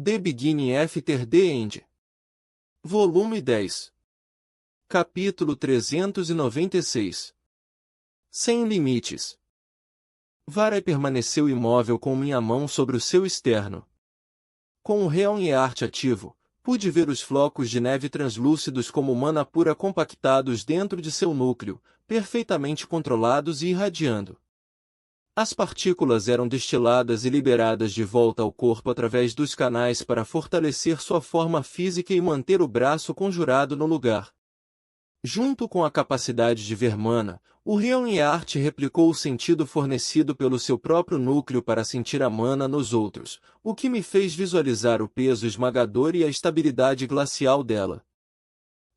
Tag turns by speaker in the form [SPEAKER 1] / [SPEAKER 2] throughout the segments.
[SPEAKER 1] The Beginning After the End. Volume 10. Capítulo 396. Sem limites. Varai permaneceu imóvel com minha mão sobre o seu externo. Com o Reon-Eart ativo, pude ver os flocos de neve translúcidos como mana pura compactados dentro de seu núcleo, perfeitamente controlados e irradiando. As partículas eram destiladas e liberadas de volta ao corpo através dos canais para fortalecer sua forma física e manter o braço conjurado no lugar. Junto com a capacidade de ver mana, o Reon-Eart replicou o sentido fornecido pelo seu próprio núcleo para sentir a mana nos outros, o que me fez visualizar o peso esmagador e a estabilidade glacial dela.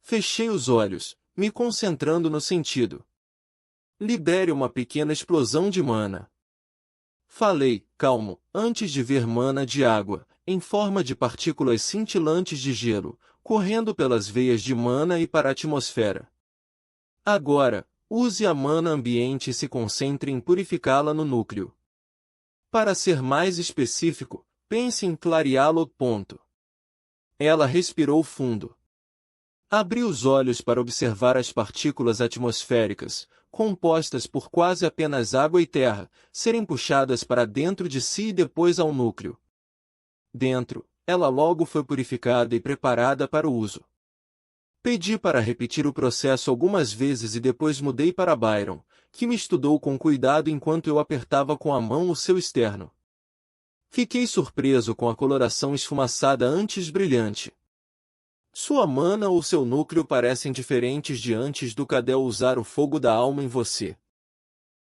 [SPEAKER 1] Fechei os olhos, me concentrando no sentido. Libere uma pequena explosão de mana. Falei, calmo, antes de ver mana de água, em forma de partículas cintilantes de gelo, correndo pelas veias de mana e para a atmosfera. Agora, use a mana ambiente e se concentre em purificá-la no núcleo. Para ser mais específico, pense em clareá-lo. Ela respirou fundo. Abriu os olhos para observar as partículas atmosféricas, compostas por quase apenas água e terra, serem puxadas para dentro de si e depois ao núcleo. Dentro, ela logo foi purificada e preparada para o uso. Pedi para repetir o processo algumas vezes e depois mudei para Byron, que me estudou com cuidado enquanto eu apertava com a mão o seu externo. Fiquei surpreso com a coloração esfumaçada antes brilhante. Sua mana ou seu núcleo parecem diferentes de antes do Cadel usar o fogo da alma em você.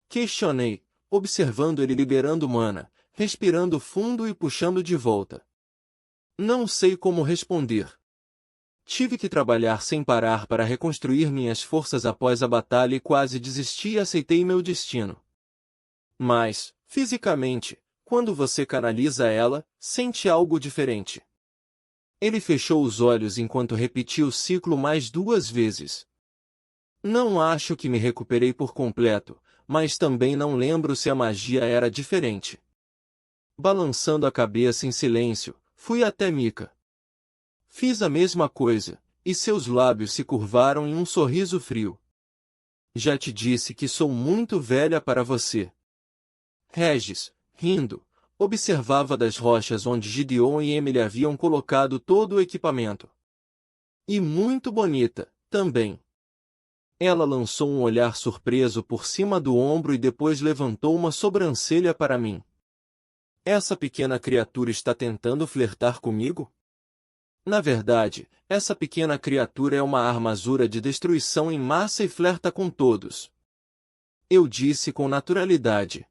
[SPEAKER 1] Questionei, observando ele liberando mana, respirando fundo e puxando de volta. Não sei como responder. Tive que trabalhar sem parar para reconstruir minhas forças após a batalha e quase desisti e aceitei meu destino. Mas, fisicamente, quando você canaliza ela, sente algo diferente. Ele fechou os olhos enquanto repetia o ciclo mais 2 vezes. Não acho que me recuperei por completo, mas também não lembro se a magia era diferente. Balançando a cabeça em silêncio, fui até Mika. Fiz a mesma coisa, e seus lábios se curvaram em um sorriso frio. Já te disse que sou muito velha para você. Regis, rindo, observava das rochas onde Gideon e Emily haviam colocado todo o equipamento. E muito bonita, também. Ela lançou um olhar surpreso por cima do ombro e depois levantou uma sobrancelha para mim. Essa pequena criatura está tentando flertar comigo? Na verdade, essa pequena criatura é uma armadura de destruição em massa e flerta com todos. Eu disse com naturalidade.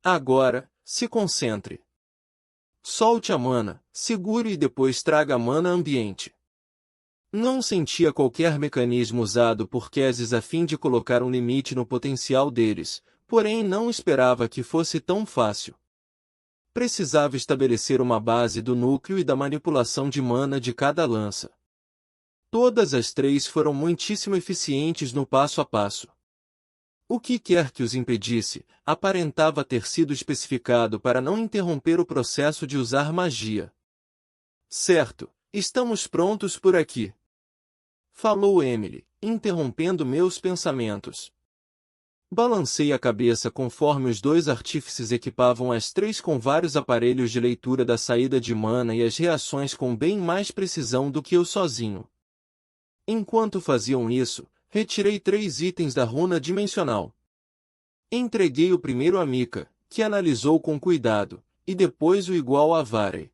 [SPEAKER 1] Agora, se concentre. Solte a mana, segure e depois traga a mana ambiente. Não sentia qualquer mecanismo usado por Kesis a fim de colocar um limite no potencial deles, porém não esperava que fosse tão fácil. Precisava estabelecer uma base do núcleo e da manipulação de mana de cada lança. Todas as 3 foram muitíssimo eficientes no passo a passo. O que quer que os impedisse, aparentava ter sido especificado para não interromper o processo de usar magia. Certo, estamos prontos por aqui. Falou Emily, interrompendo meus pensamentos. Balancei a cabeça conforme os 2 artífices equipavam as 3 com vários aparelhos de leitura da saída de mana e as reações com bem mais precisão do que eu sozinho. Enquanto faziam isso, retirei 3 itens da runa dimensional. Entreguei o primeiro a Mika, que analisou com cuidado, e depois o igual a Varai.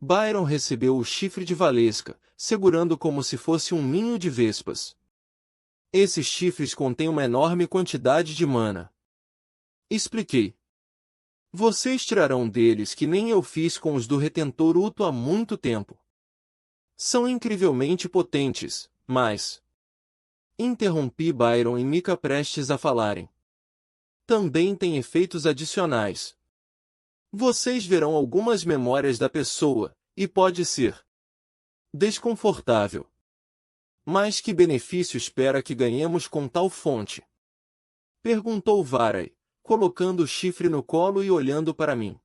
[SPEAKER 1] Byron recebeu o chifre de Valesca, segurando como se fosse um ninho de vespas. Esses chifres contêm uma enorme quantidade de mana. Expliquei. Vocês tirarão deles que nem eu fiz com os do Retentor Uto há muito tempo. São incrivelmente potentes, mas... Interrompi Byron e Mika prestes a falarem. Também tem efeitos adicionais. Vocês verão algumas memórias da pessoa, e pode ser desconfortável. Mas que benefício espera que ganhemos com tal fonte? Perguntou Varai, colocando o chifre no colo e olhando para mim.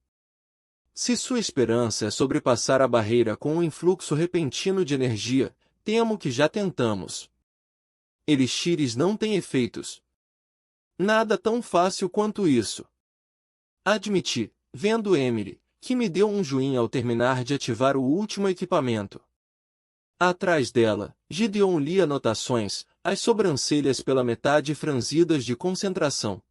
[SPEAKER 1] Se sua esperança é sobrepassar a barreira com um influxo repentino de energia, temo que já tentamos. Elixires não têm efeitos. Nada tão fácil quanto isso. Admiti, vendo Emily, que me deu um joinha ao terminar de ativar o último equipamento. Atrás dela, Gideon lia anotações, as sobrancelhas pela metade franzidas de concentração.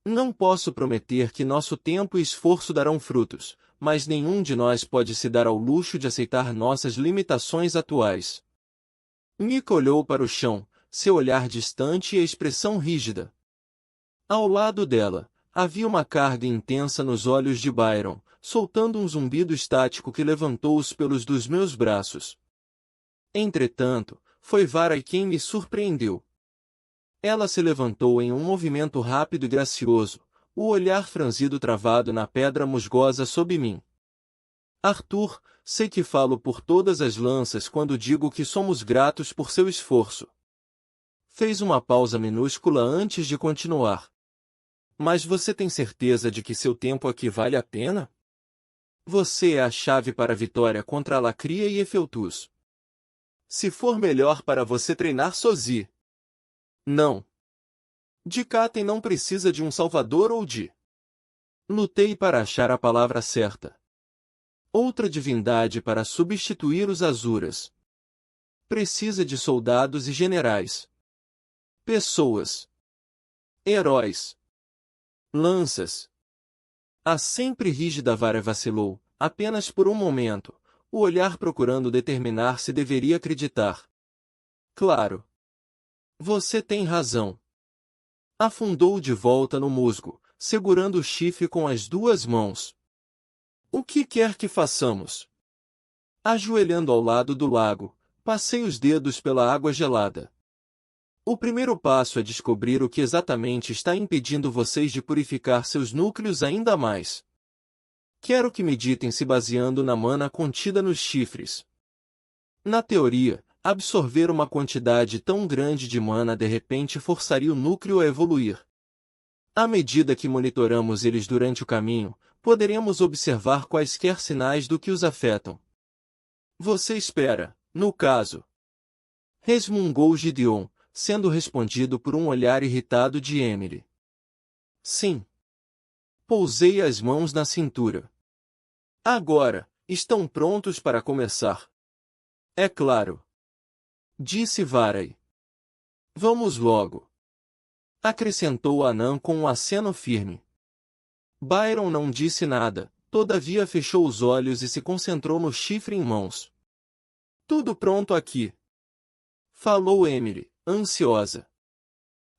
[SPEAKER 1] Não posso prometer que nosso tempo e esforço darão frutos, mas nenhum de nós pode se dar ao luxo de aceitar nossas limitações atuais. Mika olhou para o chão, seu olhar distante e a expressão rígida. Ao lado dela, havia uma carga intensa nos olhos de Byron, soltando um zumbido estático que levantou os pelos dos meus braços. Entretanto, foi Vara quem me surpreendeu. Ela se levantou em um movimento rápido e gracioso, o olhar franzido travado na pedra musgosa sob mim. Arthur, sei que falo por todas as lanças quando digo que somos gratos por seu esforço. Fez uma pausa minúscula antes de continuar. Mas você tem certeza de que seu tempo aqui vale a pena? Você é a chave para a vitória contra a Lacria e Efeltus. Se for melhor para você treinar sozinho. Não. Dikaten não precisa de um salvador ou de... Lutei para achar a palavra certa. Outra divindade para substituir os Azuras. Precisa de soldados e generais. Pessoas. Heróis. Lanças. A sempre rígida Vara vacilou, apenas por um momento, o olhar procurando determinar se deveria acreditar. Claro. Você tem razão. Afundou de volta no musgo, segurando o chifre com as duas mãos. O que quer que façamos? Ajoelhando ao lado do lago, passei os dedos pela água gelada. O primeiro passo é descobrir o que exatamente está impedindo vocês de purificar seus núcleos ainda mais. Quero que meditem se baseando na mana contida nos chifres. Na teoria, absorver uma quantidade tão grande de mana de repente forçaria o núcleo a evoluir. À medida que monitoramos eles durante o caminho, poderemos observar quaisquer sinais do que os afetam. Você espera, no caso. Resmungou Gideon, sendo respondido por um olhar irritado de Emily. Sim. Pousei as mãos na cintura. Agora, estão prontos para começar? É claro. Disse Varai. Vamos logo. Acrescentou Anã com um aceno firme. Byron não disse nada, todavia fechou os olhos e se concentrou no chifre em mãos. Tudo pronto aqui. Falou Emily, ansiosa.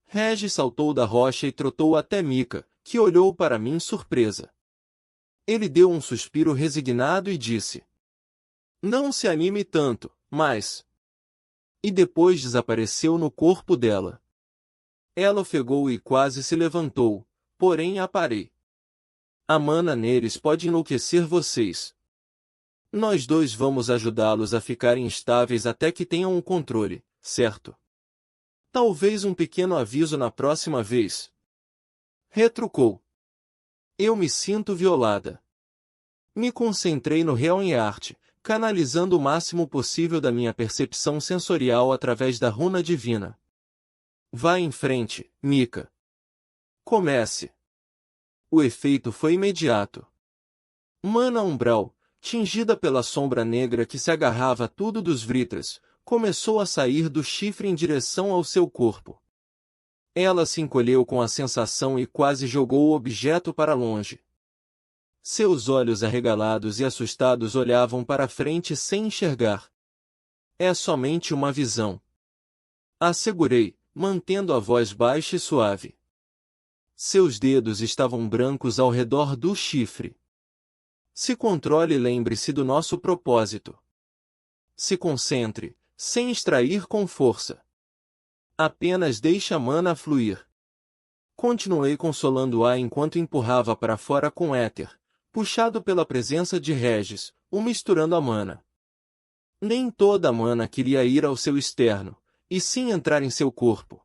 [SPEAKER 1] Regis saltou da rocha e trotou até Mika, que olhou para mim surpresa. Ele deu um suspiro resignado e disse: Não se anime tanto, mas... E depois desapareceu no corpo dela. Ela ofegou e quase se levantou, porém a parei. A mana neles pode enlouquecer vocês. Nós dois vamos ajudá-los a ficarem estáveis até que tenham um controle, certo? Talvez um pequeno aviso na próxima vez. Retrucou. Eu me sinto violada. Me concentrei no real em arte, canalizando o máximo possível da minha percepção sensorial através da runa divina. Vá em frente, Mika. Comece. O efeito foi imediato. Mana umbral, tingida pela sombra negra que se agarrava a tudo dos Vritras, começou a sair do chifre em direção ao seu corpo. Ela se encolheu com a sensação e quase jogou o objeto para longe. Seus olhos arregalados e assustados olhavam para frente sem enxergar. É somente uma visão. Assegurei, mantendo a voz baixa e suave. Seus dedos estavam brancos ao redor do chifre. Se controle e lembre-se do nosso propósito. Se concentre, sem extrair com força. Apenas deixe a mana fluir. Continuei consolando-a enquanto empurrava para fora com éter, puxado pela presença de Regis, o misturando a mana. Nem toda a mana queria ir ao seu externo, e sim entrar em seu corpo.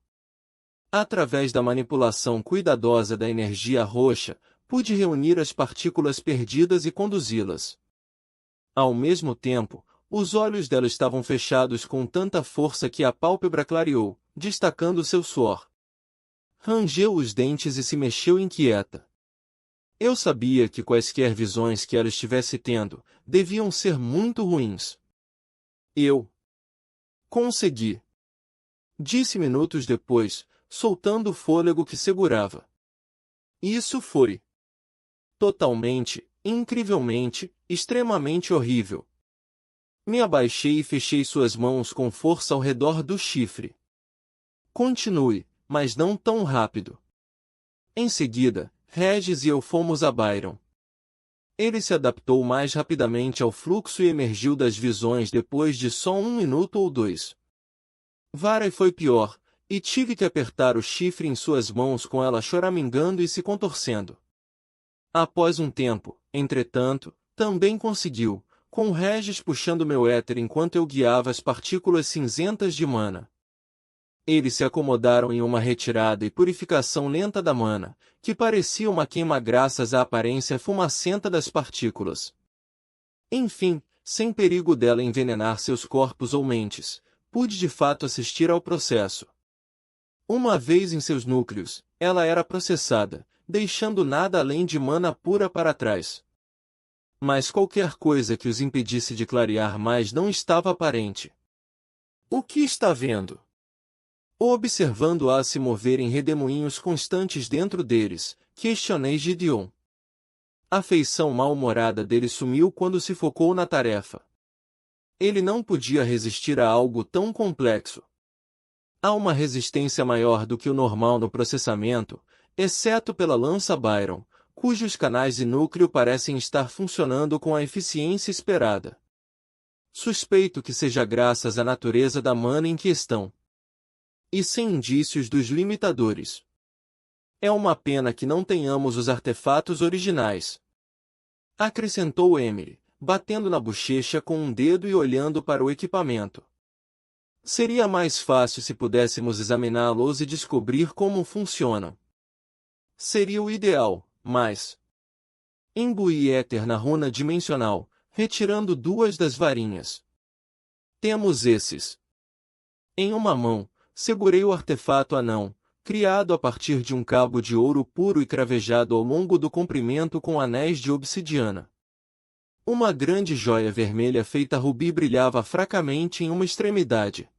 [SPEAKER 1] Através da manipulação cuidadosa da energia roxa, pude reunir as partículas perdidas e conduzi-las. Ao mesmo tempo, os olhos dela estavam fechados com tanta força que a pálpebra clareou, destacando seu suor. Rangeu os dentes e se mexeu inquieta. Eu sabia que quaisquer visões que ela estivesse tendo, deviam ser muito ruins. Eu consegui, disse minutos depois, soltando o fôlego que segurava. Isso foi totalmente, incrivelmente, extremamente horrível. Me abaixei e fechei suas mãos com força ao redor do chifre. Continue, mas não tão rápido. Em seguida, Regis e eu fomos a Byron. Ele se adaptou mais rapidamente ao fluxo e emergiu das visões depois de só 1 minuto ou 2. Varey foi pior, e tive que apertar o chifre em suas mãos com ela choramingando e se contorcendo. Após um tempo, entretanto, também conseguiu, com Regis puxando meu éter enquanto eu guiava as partículas cinzentas de mana. Eles se acomodaram em uma retirada e purificação lenta da mana, que parecia uma queima graças à aparência fumacenta das partículas. Enfim, sem perigo dela envenenar seus corpos ou mentes, pude de fato assistir ao processo. Uma vez em seus núcleos, ela era processada, deixando nada além de mana pura para trás. Mas qualquer coisa que os impedisse de clarear mais não estava aparente. O que está vendo? Observando-a se mover em redemoinhos constantes dentro deles, questionei Gideon. A feição mal-humorada dele sumiu quando se focou na tarefa. Ele não podia resistir a algo tão complexo. Há uma resistência maior do que o normal no processamento, exceto pela lança Byron, cujos canais e núcleo parecem estar funcionando com a eficiência esperada. Suspeito que seja graças à natureza da mana em questão. E sem indícios dos limitadores. É uma pena que não tenhamos os artefatos originais. Acrescentou Emily, batendo na bochecha com um dedo e olhando para o equipamento. Seria mais fácil se pudéssemos examiná-los e descobrir como funcionam. Seria o ideal, mas... Imbuí éter na runa dimensional, retirando 2 das varinhas. Temos esses. Em uma mão, segurei o artefato anão, criado a partir de um cabo de ouro puro e cravejado ao longo do comprimento com anéis de obsidiana. Uma grande joia vermelha feita rubi brilhava fracamente em uma extremidade.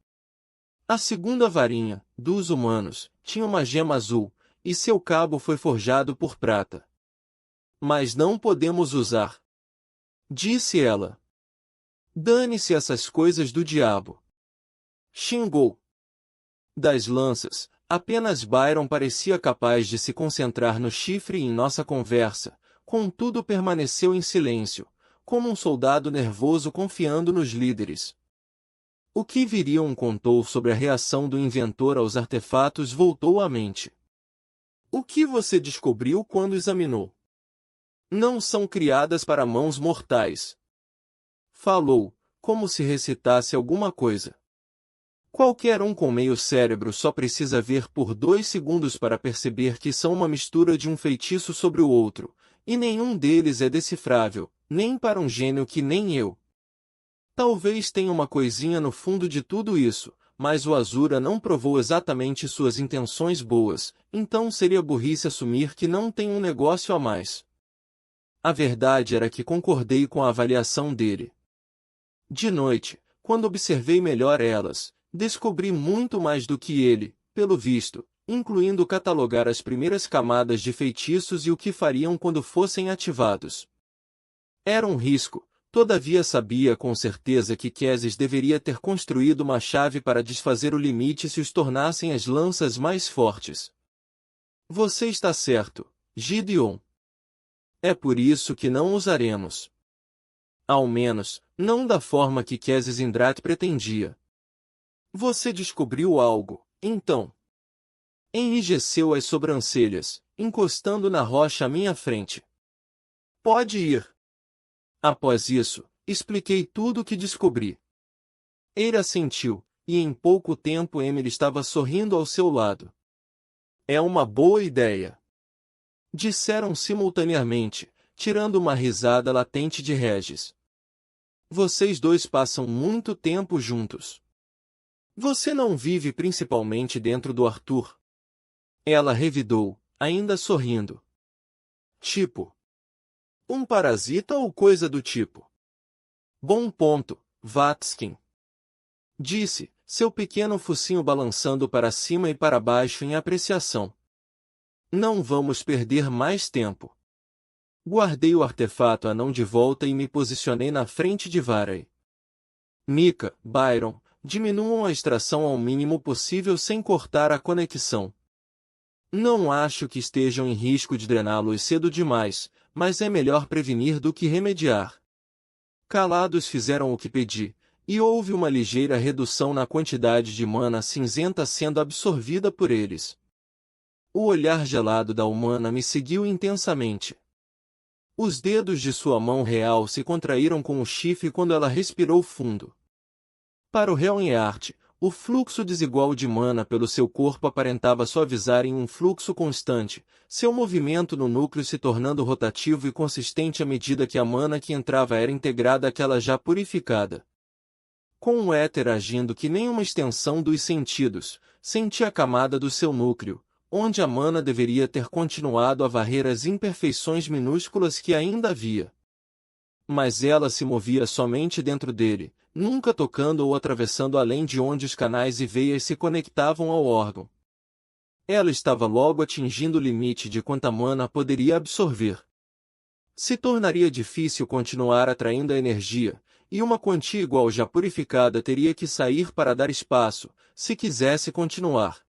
[SPEAKER 1] A segunda varinha, dos humanos, tinha uma gema azul, e seu cabo foi forjado por prata. Mas não podemos usar, disse ela. Dane-se essas coisas do diabo. Xingou. Das lanças, apenas Byron parecia capaz de se concentrar no chifre e em nossa conversa, contudo permaneceu em silêncio, como um soldado nervoso confiando nos líderes. O que Virion contou sobre a reação do inventor aos artefatos voltou à mente. O que você descobriu quando examinou? Não são criadas para mãos mortais. Falou, como se recitasse alguma coisa. Qualquer um com meio cérebro só precisa ver por 2 segundos para perceber que são uma mistura de um feitiço sobre o outro, e nenhum deles é decifrável, nem para um gênio que nem eu. Talvez tenha uma coisinha no fundo de tudo isso, mas o Azura não provou exatamente suas intenções boas, então seria burrice assumir que não tem um negócio a mais. A verdade era que concordei com a avaliação dele. De noite, quando observei melhor elas, descobri muito mais do que ele, pelo visto, incluindo catalogar as primeiras camadas de feitiços e o que fariam quando fossem ativados. Era um risco, todavia sabia com certeza que Kézis deveria ter construído uma chave para desfazer o limite se os tornassem as lanças mais fortes. Você está certo, Gideon. É por isso que não usaremos. Ao menos, não da forma que Kézis Indrat pretendia. Você descobriu algo, então. Enrijeceu as sobrancelhas, encostando na rocha à minha frente. Pode ir. Após isso, expliquei tudo o que descobri. Ele assentiu, e em pouco tempo Emily estava sorrindo ao seu lado. É uma boa ideia. disseram simultaneamente, tirando uma risada latente de Regis. Vocês dois passam muito tempo juntos. Você não vive principalmente dentro do Arthur? Ela revidou, ainda sorrindo. Tipo. Um parasita ou coisa do tipo? Bom ponto, Vatskin. Disse, seu pequeno focinho balançando para cima e para baixo em apreciação. Não vamos perder mais tempo. Guardei o artefato anão de volta e me posicionei na frente de Varai. Mika, Byron, diminuam a extração ao mínimo possível sem cortar a conexão. Não acho que estejam em risco de drená-los cedo demais, mas é melhor prevenir do que remediar. Calados fizeram o que pedi, e houve uma ligeira redução na quantidade de mana cinzenta sendo absorvida por eles. O olhar gelado da humana me seguiu intensamente. Os dedos de sua mão real se contraíram com o chifre quando ela respirou fundo. Para o Helnyart, o fluxo desigual de mana pelo seu corpo aparentava suavizar em um fluxo constante, seu movimento no núcleo se tornando rotativo e consistente à medida que a mana que entrava era integrada àquela já purificada. Com o éter agindo que nem uma extensão dos sentidos, senti a camada do seu núcleo, onde a mana deveria ter continuado a varrer as imperfeições minúsculas que ainda havia. Mas ela se movia somente dentro dele, nunca tocando ou atravessando além de onde os canais e veias se conectavam ao órgão. Ela estava logo atingindo o limite de quanta mana poderia absorver. Se tornaria difícil continuar atraindo a energia, e uma quantia igual já purificada teria que sair para dar espaço, se quisesse continuar.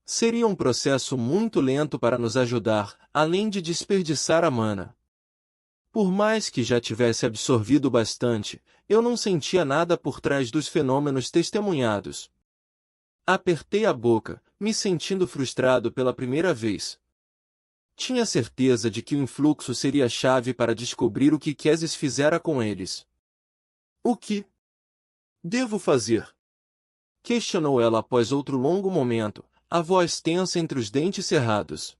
[SPEAKER 1] Seria um processo muito lento para nos ajudar, além de desperdiçar a mana. Por mais que já tivesse absorvido bastante, eu não sentia nada por trás dos fenômenos testemunhados. Apertei a boca, me sentindo frustrado pela primeira vez. Tinha certeza de que o influxo seria a chave para descobrir o que Kézis fizera com eles. O que devo fazer? Questionou ela após outro longo momento, a voz tensa entre os dentes cerrados.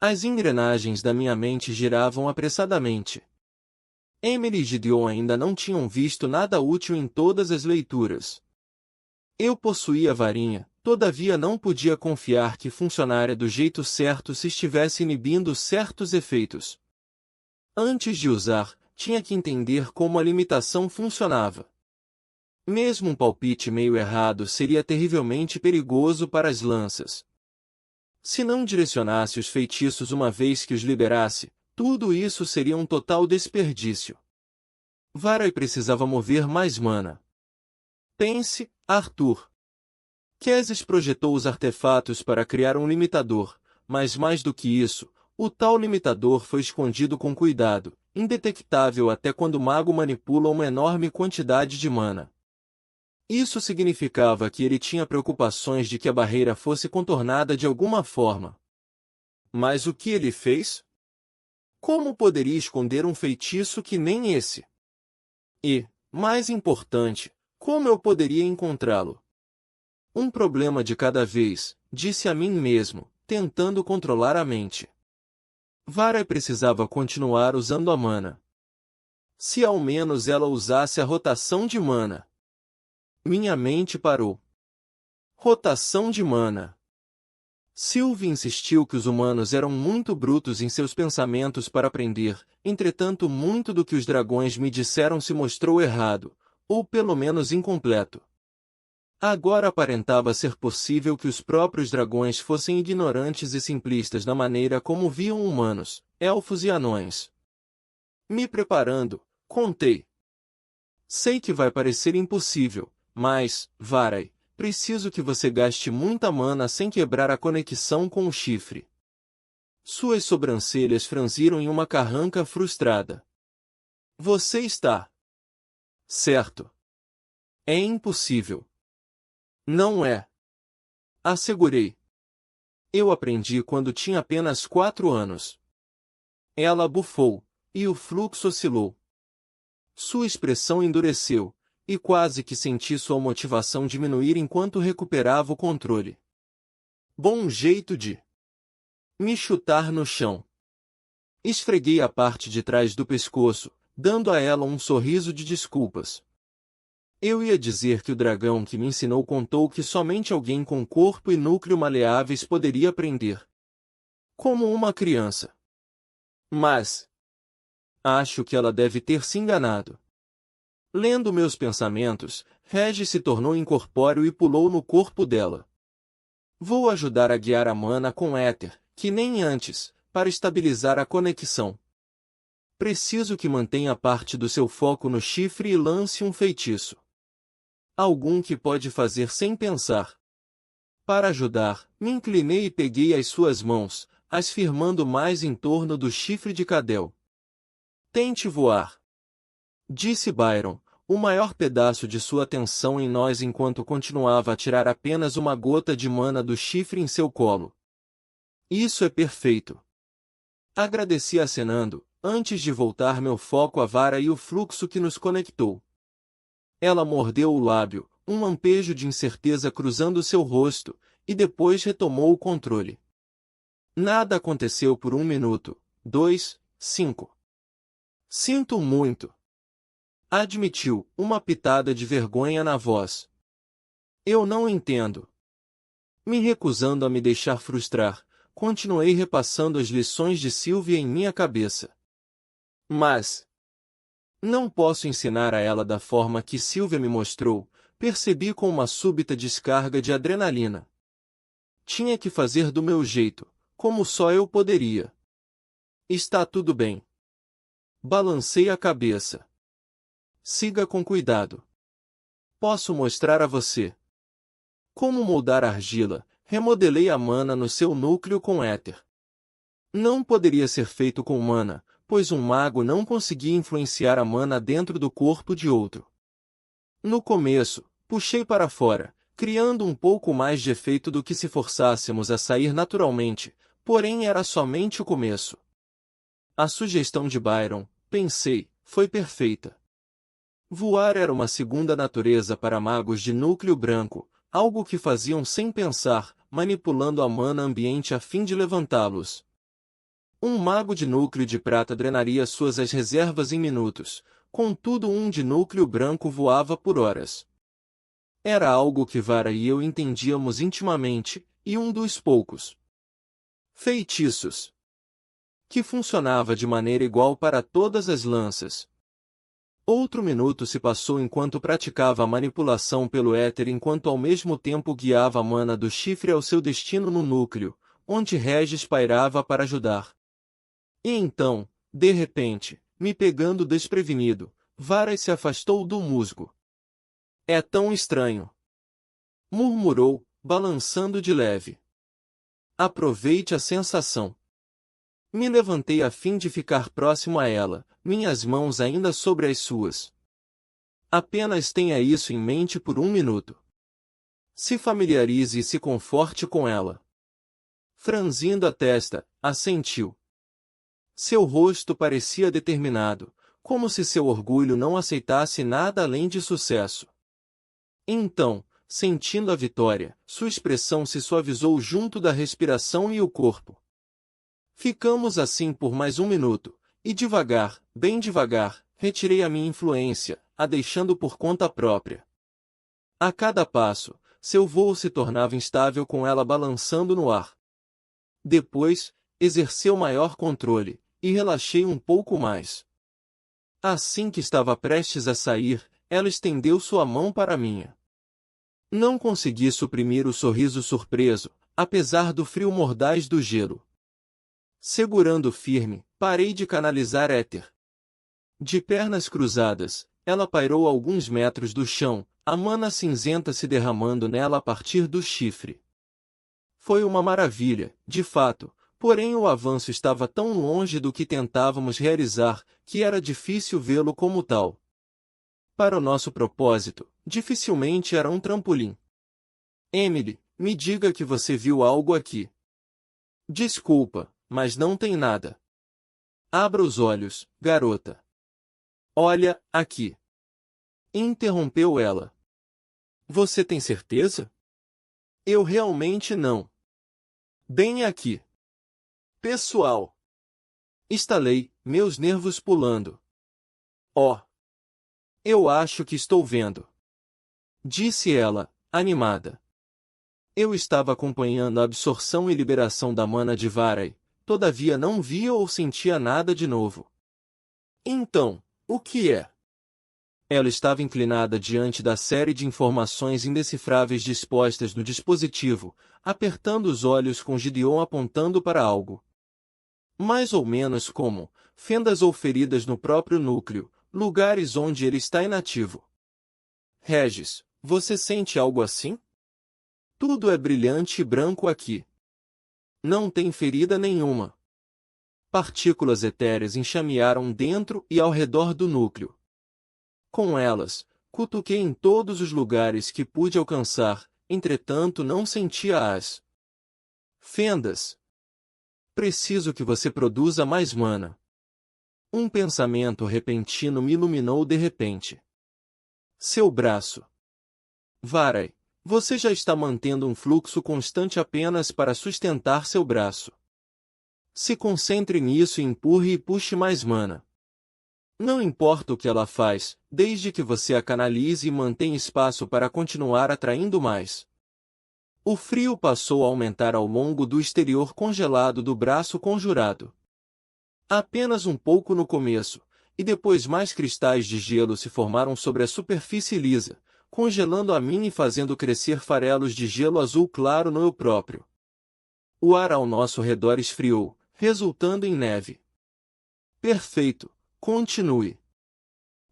[SPEAKER 1] As engrenagens da minha mente giravam apressadamente. Emily e Gideon ainda não tinham visto nada útil em todas as leituras. Eu possuía a varinha, todavia não podia confiar que funcionaria do jeito certo se estivesse inibindo certos efeitos. Antes de usar, tinha que entender como a limitação funcionava. Mesmo um palpite meio errado seria terrivelmente perigoso para as lanças. Se não direcionasse os feitiços uma vez que os liberasse, tudo isso seria um total desperdício. Varai precisava mover mais mana. Pense, Arthur. Kézis projetou os artefatos para criar um limitador, mas mais do que isso, o tal limitador foi escondido com cuidado, indetectável até quando o mago manipula uma enorme quantidade de mana. Isso significava que ele tinha preocupações de que a barreira fosse contornada de alguma forma. Mas o que ele fez? Como poderia esconder um feitiço que nem esse? E, mais importante, como eu poderia encontrá-lo? Um problema de cada vez, disse a mim mesmo, tentando controlar a mente. Varai precisava continuar usando a mana. Se ao menos ela usasse a rotação de mana. Minha mente parou. Rotação de mana. Sylvie insistiu que os humanos eram muito brutos em seus pensamentos para aprender, entretanto muito do que os dragões me disseram se mostrou errado, ou pelo menos incompleto. Agora aparentava ser possível que os próprios dragões fossem ignorantes e simplistas na maneira como viam humanos, elfos e anões. Me preparando, contei. Sei que vai parecer impossível, mas, Varai, preciso que você gaste muita mana sem quebrar a conexão com o chifre. Suas sobrancelhas franziram em uma carranca frustrada. Você está certo. É impossível. Não é. Assegurei. Eu aprendi quando tinha apenas 4 anos. Ela bufou, e o fluxo oscilou. Sua expressão endureceu, e quase que senti sua motivação diminuir enquanto recuperava o controle. Bom jeito de me chutar no chão. Esfreguei a parte de trás do pescoço, dando a ela um sorriso de desculpas. Eu ia dizer que o dragão que me ensinou contou que somente alguém com corpo e núcleo maleáveis poderia aprender. Como uma criança. Mas acho que ela deve ter se enganado. Lendo meus pensamentos, Regis se tornou incorpóreo e pulou no corpo dela. Vou ajudar a guiar a mana com éter, que nem antes, para estabilizar a conexão. Preciso que mantenha parte do seu foco no chifre e lance um feitiço. Algum que pode fazer sem pensar. Para ajudar, me inclinei e peguei as suas mãos, as firmando mais em torno do chifre de Cadel. Tente voar. Disse Byron, o maior pedaço de sua atenção em nós enquanto continuava a tirar apenas uma gota de mana do chifre em seu colo. Isso é perfeito. Agradeci acenando, antes de voltar meu foco à vara e o fluxo que nos conectou. Ela mordeu o lábio, um lampejo de incerteza cruzando seu rosto, e depois retomou o controle. Nada aconteceu por 1 minuto, 2, 5. Sinto muito. Admitiu, uma pitada de vergonha na voz. Eu não entendo. Me recusando a me deixar frustrar, continuei repassando as lições de Sylvia em minha cabeça. Mas não posso ensinar a ela da forma que Sylvia me mostrou, percebi com uma súbita descarga de adrenalina. Tinha que fazer do meu jeito, como só eu poderia. Está tudo bem. Balancei a cabeça. Siga com cuidado. Posso mostrar a você como moldar argila. Remodelei a mana no seu núcleo com éter. Não poderia ser feito com mana, pois um mago não conseguia influenciar a mana dentro do corpo de outro. No começo, puxei para fora, criando um pouco mais de efeito do que se forçássemos a sair naturalmente, porém era somente o começo. A sugestão de Byron, pensei, foi perfeita. Voar era uma segunda natureza para magos de núcleo branco, algo que faziam sem pensar, manipulando a mana ambiente a fim de levantá-los. Um mago de núcleo de prata drenaria suas as reservas em minutos, contudo um de núcleo branco voava por horas. Era algo que Vara e eu entendíamos intimamente, e um dos poucos feitiços que funcionava de maneira igual para todas as lanças. Outro minuto se passou enquanto praticava a manipulação pelo éter enquanto ao mesmo tempo guiava a mana do chifre ao seu destino no núcleo, onde Regis pairava para ajudar. E então, de repente, me pegando desprevenido, Varas se afastou do musgo. É tão estranho. Murmurou, balançando de leve. Aproveite a sensação. Me levantei a fim de ficar próximo a ela, minhas mãos ainda sobre as suas. Apenas tenha isso em mente por 1 minuto. Se familiarize e se conforte com ela. Franzindo a testa, assentiu. Seu rosto parecia determinado, como se seu orgulho não aceitasse nada além de sucesso. Então, sentindo a vitória, sua expressão se suavizou junto da respiração e o corpo. Ficamos assim por mais 1 minuto, e devagar, bem devagar, retirei a minha influência, a deixando por conta própria. A cada passo, seu voo se tornava instável com ela balançando no ar. Depois, exerceu maior controle, e relaxei um pouco mais. Assim que estava prestes a sair, ela estendeu sua mão para a minha. Não consegui suprimir o sorriso surpreso, apesar do frio mordaz do gelo. Segurando firme, parei de canalizar éter. De pernas cruzadas, ela pairou a alguns metros do chão, a mana cinzenta se derramando nela a partir do chifre. Foi uma maravilha, de fato, porém o avanço estava tão longe do que tentávamos realizar, que era difícil vê-lo como tal. Para o nosso propósito, dificilmente era um trampolim. Emily, me diga que você viu algo aqui. Desculpa, mas não tem nada. Abra os olhos, garota. Olha, aqui. Interrompeu ela. Você tem certeza? Eu realmente não. Bem aqui. Pessoal! Estalei, meus nervos pulando. Oh! Eu acho que estou vendo. Disse ela, animada. Eu estava acompanhando a absorção e liberação da mana de Varai, todavia não via ou sentia nada de novo. Então, o que é? Ela estava inclinada diante da série de informações indecifráveis dispostas no dispositivo, apertando os olhos com Gideon apontando para algo. Mais ou menos como fendas ou feridas no próprio núcleo, lugares onde ele está inativo. Regis, você sente algo assim? Tudo é brilhante e branco aqui. Não tem ferida nenhuma. Partículas etéreas enxamearam dentro e ao redor do núcleo. Com elas, cutuquei em todos os lugares que pude alcançar, entretanto não sentia as fendas. Preciso que você produza mais mana. Um pensamento repentino me iluminou de repente. Seu braço. Varai, você já está mantendo um fluxo constante apenas para sustentar seu braço. Se concentre nisso e empurre e puxe mais mana. Não importa o que ela faz, desde que você a canalize e mantenha espaço para continuar atraindo mais. O frio passou a aumentar ao longo do exterior congelado do braço conjurado. Apenas um pouco no começo, e depois mais cristais de gelo se formaram sobre a superfície lisa, congelando a mim e fazendo crescer farelos de gelo azul claro no eu próprio. O ar ao nosso redor esfriou, resultando em neve. Perfeito, continue.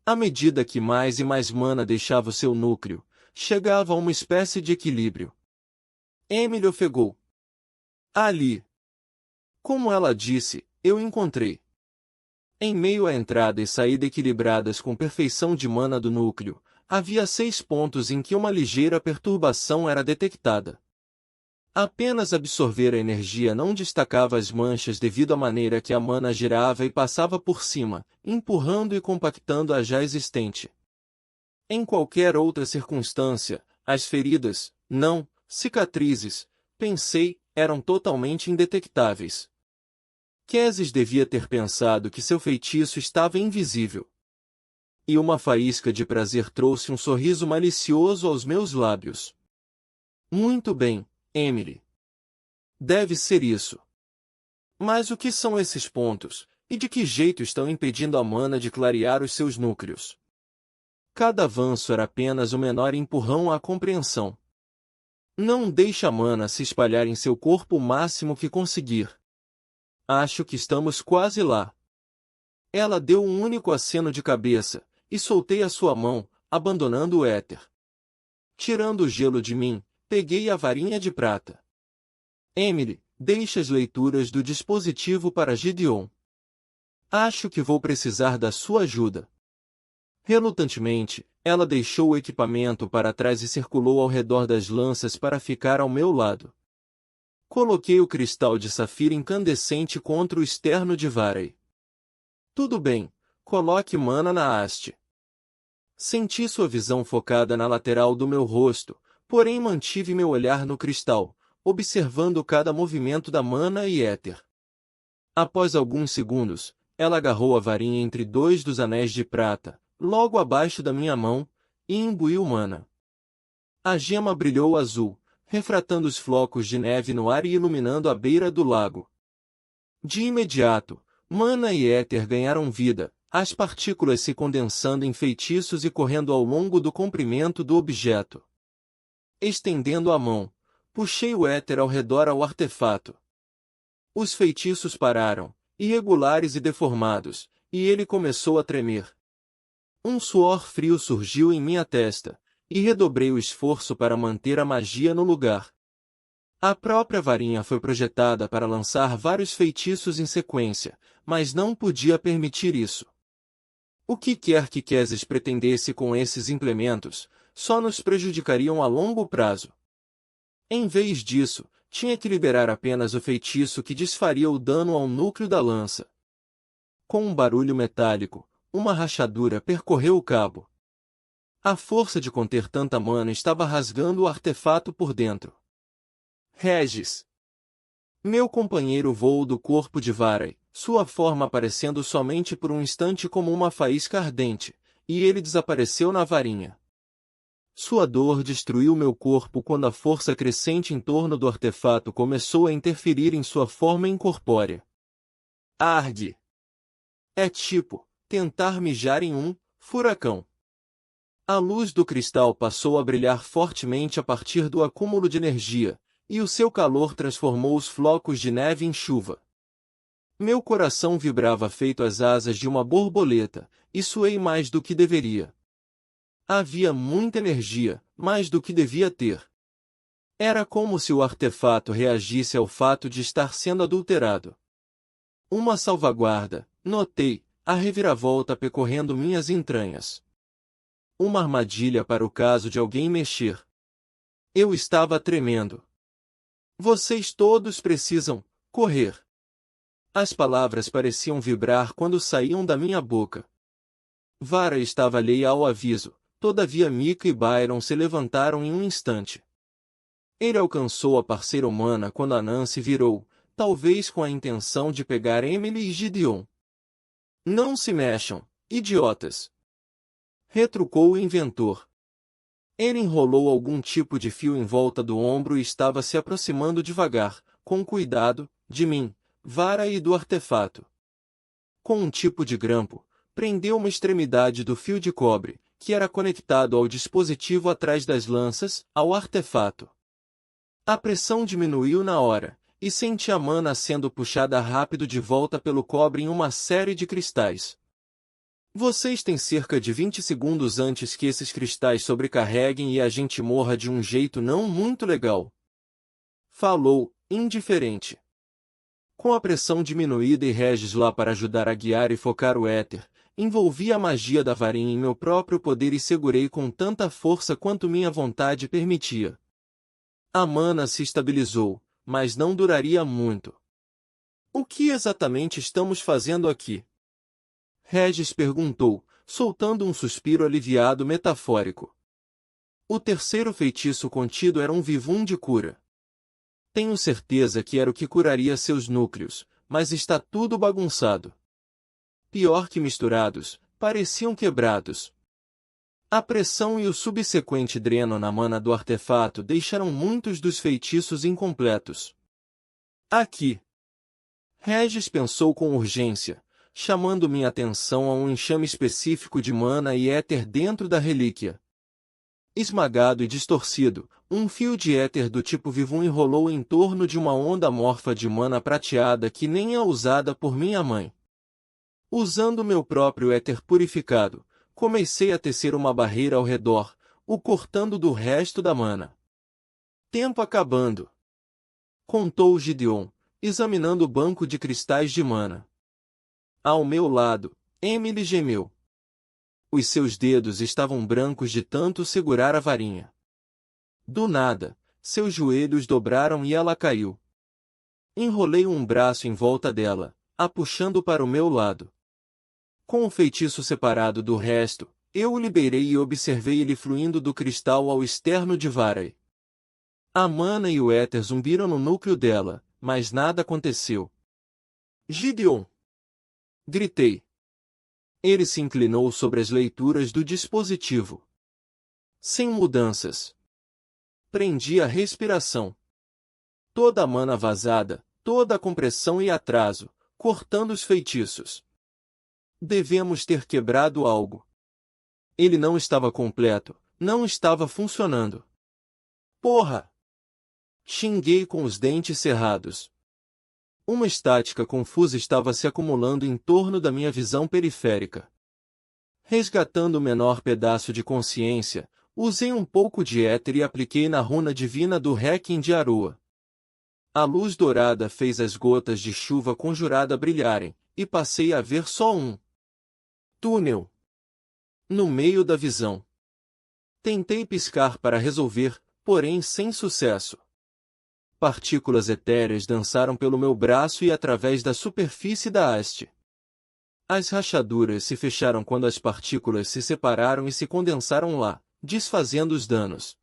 [SPEAKER 1] À medida que mais e mais mana deixava o seu núcleo, chegava a uma espécie de equilíbrio. Emily ofegou. Ali. Como ela disse, eu encontrei. Em meio à entrada e saída equilibradas com perfeição de mana do núcleo, havia 6 pontos em que uma ligeira perturbação era detectada. Apenas absorver a energia não destacava as manchas devido à maneira que a mana girava e passava por cima, empurrando e compactando a já existente. Em qualquer outra circunstância, as feridas, não, cicatrizes, pensei, eram totalmente indetectáveis. Kesis devia ter pensado que seu feitiço estava invisível. E uma faísca de prazer trouxe um sorriso malicioso aos meus lábios. Muito bem, Emily. Deve ser isso. Mas o que são esses pontos, e de que jeito estão impedindo a mana de clarear os seus núcleos? Cada avanço era apenas o menor empurrão à compreensão. Não deixe a mana se espalhar em seu corpo o máximo que conseguir. Acho que estamos quase lá. Ela deu um único aceno de cabeça, e soltei a sua mão, abandonando o éter. Tirando o gelo de mim, peguei a varinha de prata. Emily, deixe as leituras do dispositivo para Gideon. Acho que vou precisar da sua ajuda. Relutantemente, ela deixou o equipamento para trás e circulou ao redor das lanças para ficar ao meu lado. Coloquei o cristal de safira incandescente contra o externo de Varai. Tudo bem, coloque mana na haste. Senti sua visão focada na lateral do meu rosto, porém mantive meu olhar no cristal, observando cada movimento da mana e éter. Após alguns segundos, ela agarrou a varinha entre 2 dos anéis de prata, logo abaixo da minha mão, e imbuiu mana. A gema brilhou azul, refratando os flocos de neve no ar e iluminando a beira do lago. De imediato, mana e éter ganharam vida, as partículas se condensando em feitiços e correndo ao longo do comprimento do objeto. Estendendo a mão, puxei o éter ao redor ao artefato. Os feitiços pararam, irregulares e deformados, e ele começou a tremer. Um suor frio surgiu em minha testa, e redobrei o esforço para manter a magia no lugar. A própria varinha foi projetada para lançar vários feitiços em sequência, mas não podia permitir isso. O que quer que Kesis pretendesse com esses implementos, só nos prejudicariam a longo prazo. Em vez disso, tinha que liberar apenas o feitiço que desfaria o dano ao núcleo da lança. Com um barulho metálico, uma rachadura percorreu o cabo. A força de conter tanta mana estava rasgando o artefato por dentro. Regis! Meu companheiro voou do corpo de Varai, sua forma aparecendo somente por um instante como uma faísca ardente, e ele desapareceu na varinha. Sua dor destruiu meu corpo quando a força crescente em torno do artefato começou a interferir em sua forma incorpórea. Argue! É tipo tentar mijar em um furacão. A luz do cristal passou a brilhar fortemente a partir do acúmulo de energia, e o seu calor transformou os flocos de neve em chuva. Meu coração vibrava feito as asas de uma borboleta, e suei mais do que deveria. Havia muita energia, mais do que devia ter. Era como se o artefato reagisse ao fato de estar sendo adulterado. Uma salvaguarda, notei, a reviravolta percorrendo minhas entranhas. Uma armadilha para o caso de alguém mexer. Eu estava tremendo. Vocês todos precisam correr. As palavras pareciam vibrar quando saíam da minha boca. Vara estava alheia ao aviso, todavia Mika e Byron se levantaram em um instante. Ele alcançou a parceira humana quando Anã se virou, talvez com a intenção de pegar Emily e Gideon. Não se mexam, idiotas! Retrucou o inventor. Ele enrolou algum tipo de fio em volta do ombro e estava se aproximando devagar, com cuidado, de mim, Vara e do artefato. Com um tipo de grampo, prendeu uma extremidade do fio de cobre, que era conectado ao dispositivo atrás das lanças, ao artefato. A pressão diminuiu na hora, e senti a mana sendo puxada rápido de volta pelo cobre em uma série de cristais. Vocês têm cerca de 20 segundos antes que esses cristais sobrecarreguem e a gente morra de um jeito não muito legal. Falou, indiferente. Com a pressão diminuída e Regis lá para ajudar a guiar e focar o éter, envolvi a magia da varinha em meu próprio poder e segurei com tanta força quanto minha vontade permitia. A mana se estabilizou, mas não duraria muito. O que exatamente estamos fazendo aqui? Regis perguntou, soltando um suspiro aliviado metafórico. O terceiro feitiço contido era um vivum de cura. Tenho certeza que era o que curaria seus núcleos, mas está tudo bagunçado. Pior que misturados, pareciam quebrados. A pressão e o subsequente dreno na mana do artefato deixaram muitos dos feitiços incompletos. Aqui. Regis pensou com urgência, chamando minha atenção a um enxame específico de mana e éter dentro da relíquia. Esmagado e distorcido, um fio de éter do tipo vivum enrolou em torno de uma onda amorfa de mana prateada que nem é usada por minha mãe. Usando meu próprio éter purificado, comecei a tecer uma barreira ao redor, o cortando do resto da mana. Tempo acabando. Contou Gideon, examinando o banco de cristais de mana. Ao meu lado, Emily gemeu. Os seus dedos estavam brancos de tanto segurar a varinha. Do nada, seus joelhos dobraram e ela caiu. Enrolei um braço em volta dela, a puxando para o meu lado. Com o feitiço separado do resto, eu o liberei e observei ele fluindo do cristal ao externo de Varai. A mana e o éter zumbiram no núcleo dela, mas nada aconteceu. Gideon! Gritei. Ele se inclinou sobre as leituras do dispositivo. Sem mudanças. Prendi a respiração. Toda a mana vazada, toda a compressão e atraso, cortando os feitiços. Devemos ter quebrado algo. Ele não estava completo, não estava funcionando. Porra! Xinguei com os dentes cerrados. Uma estática confusa estava se acumulando em torno da minha visão periférica. Resgatando o menor pedaço de consciência, usei um pouco de éter e apliquei na runa divina do Requiem de Arua. A luz dourada fez as gotas de chuva conjurada brilharem, e passei a ver só um túnel no meio da visão. Tentei piscar para resolver, porém sem sucesso. Partículas etéreas dançaram pelo meu braço e através da superfície da haste. As rachaduras se fecharam quando as partículas se separaram e se condensaram lá, desfazendo os danos.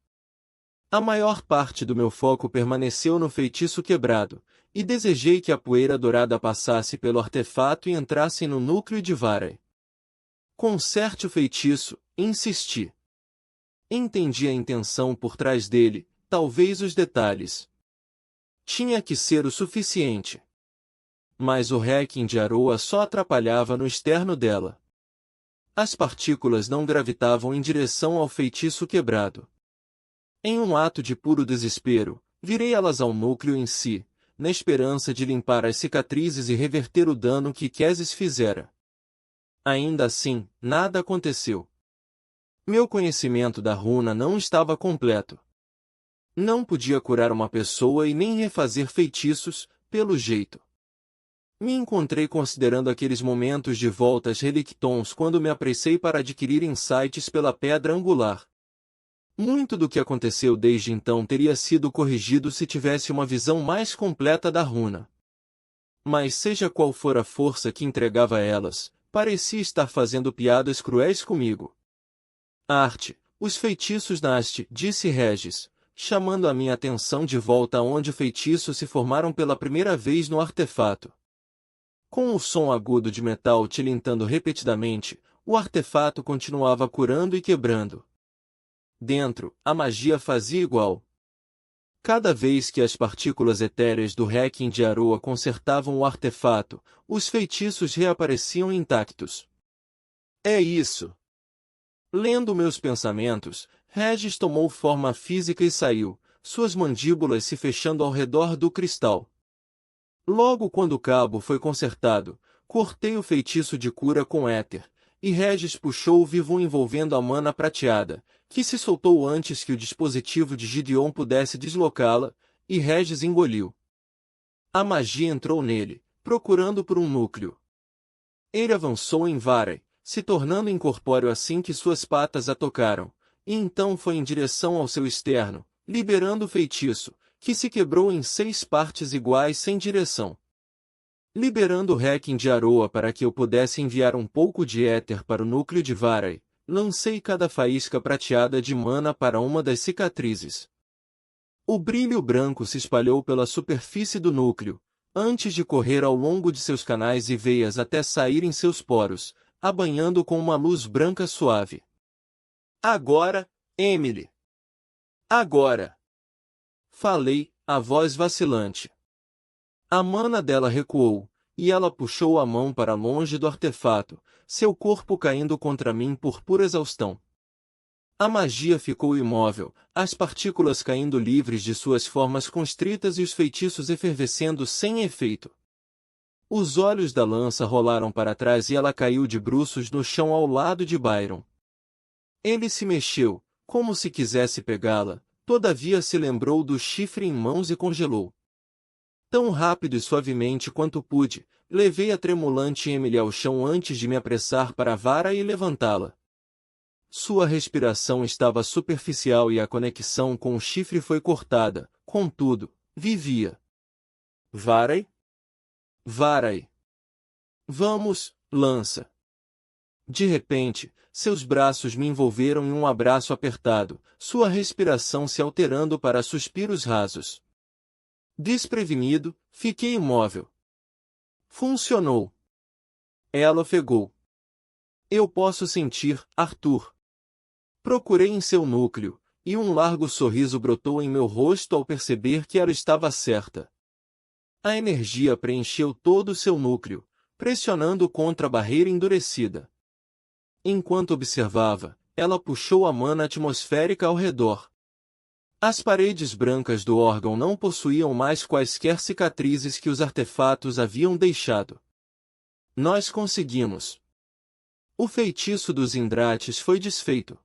[SPEAKER 1] A maior parte do meu foco permaneceu no feitiço quebrado, e desejei que a poeira dourada passasse pelo artefato e entrasse no núcleo de Varai. Conserte o feitiço, insisti. Entendi a intenção por trás dele, talvez os detalhes. Tinha que ser o suficiente. Mas o hacking de Aroa só atrapalhava no externo dela. As partículas não gravitavam em direção ao feitiço quebrado. Em um ato de puro desespero, virei elas ao núcleo em si, na esperança de limpar as cicatrizes e reverter o dano que Kézis fizera. Ainda assim, nada aconteceu. Meu conhecimento da runa não estava completo. Não podia curar uma pessoa e nem refazer feitiços, pelo jeito. Me encontrei considerando aqueles momentos de voltas relictons quando me apressei para adquirir insights pela pedra angular. Muito do que aconteceu desde então teria sido corrigido se tivesse uma visão mais completa da runa. Mas seja qual for a força que entregava a elas, parecia estar fazendo piadas cruéis comigo. Arte, os feitiços da haste, disse Regis, chamando a minha atenção de volta aonde o feitiço se formaram pela primeira vez no artefato. Com o som agudo de metal tilintando repetidamente, o artefato continuava curando e quebrando. Dentro, a magia fazia igual. Cada vez que as partículas etéreas do hacking de Aroa consertavam o artefato, os feitiços reapareciam intactos. É isso. Lendo meus pensamentos, Regis tomou forma física e saiu, suas mandíbulas se fechando ao redor do cristal. Logo quando o cabo foi consertado, cortei o feitiço de cura com éter, e Regis puxou o vivo envolvendo a mana prateada, que se soltou antes que o dispositivo de Gideon pudesse deslocá-la, e Regis engoliu. A magia entrou nele, procurando por um núcleo. Ele avançou em Varai, se tornando incorpóreo assim que suas patas a tocaram, e então foi em direção ao seu externo, liberando o feitiço, que se quebrou em 6 partes iguais sem direção. Liberando o hacking de Aroa para que eu pudesse enviar um pouco de éter para o núcleo de Varai, lancei cada faísca prateada de mana para uma das cicatrizes. O brilho branco se espalhou pela superfície do núcleo, antes de correr ao longo de seus canais e veias até sair em seus poros, abanhando com uma luz branca suave. Agora, Emily. Agora. Falei, a voz vacilante. A mana dela recuou, e ela puxou a mão para longe do artefato, seu corpo caindo contra mim por pura exaustão. A magia ficou imóvel, as partículas caindo livres de suas formas constritas e os feitiços efervescendo sem efeito. Os olhos da lança rolaram para trás e ela caiu de bruços no chão ao lado de Byron. Ele se mexeu, como se quisesse pegá-la, todavia se lembrou do chifre em mãos e congelou. Tão rápido e suavemente quanto pude, levei a tremulante Emily ao chão antes de me apressar para a vara e levantá-la. Sua respiração estava superficial e a conexão com o chifre foi cortada, contudo, vivia. Varai? Varai. Vamos, lança. De repente, seus braços me envolveram em um abraço apertado, sua respiração se alterando para suspiros rasos. Desprevenido, fiquei imóvel. Funcionou. Ela ofegou. Eu posso sentir, Arthur. Procurei em seu núcleo, e um largo sorriso brotou em meu rosto ao perceber que ela estava certa. A energia preencheu todo o seu núcleo, pressionando contra a barreira endurecida. Enquanto observava, ela puxou a mana atmosférica ao redor. As paredes brancas do órgão não possuíam mais quaisquer cicatrizes que os artefatos haviam deixado. Nós conseguimos. O feitiço dos Indrates foi desfeito.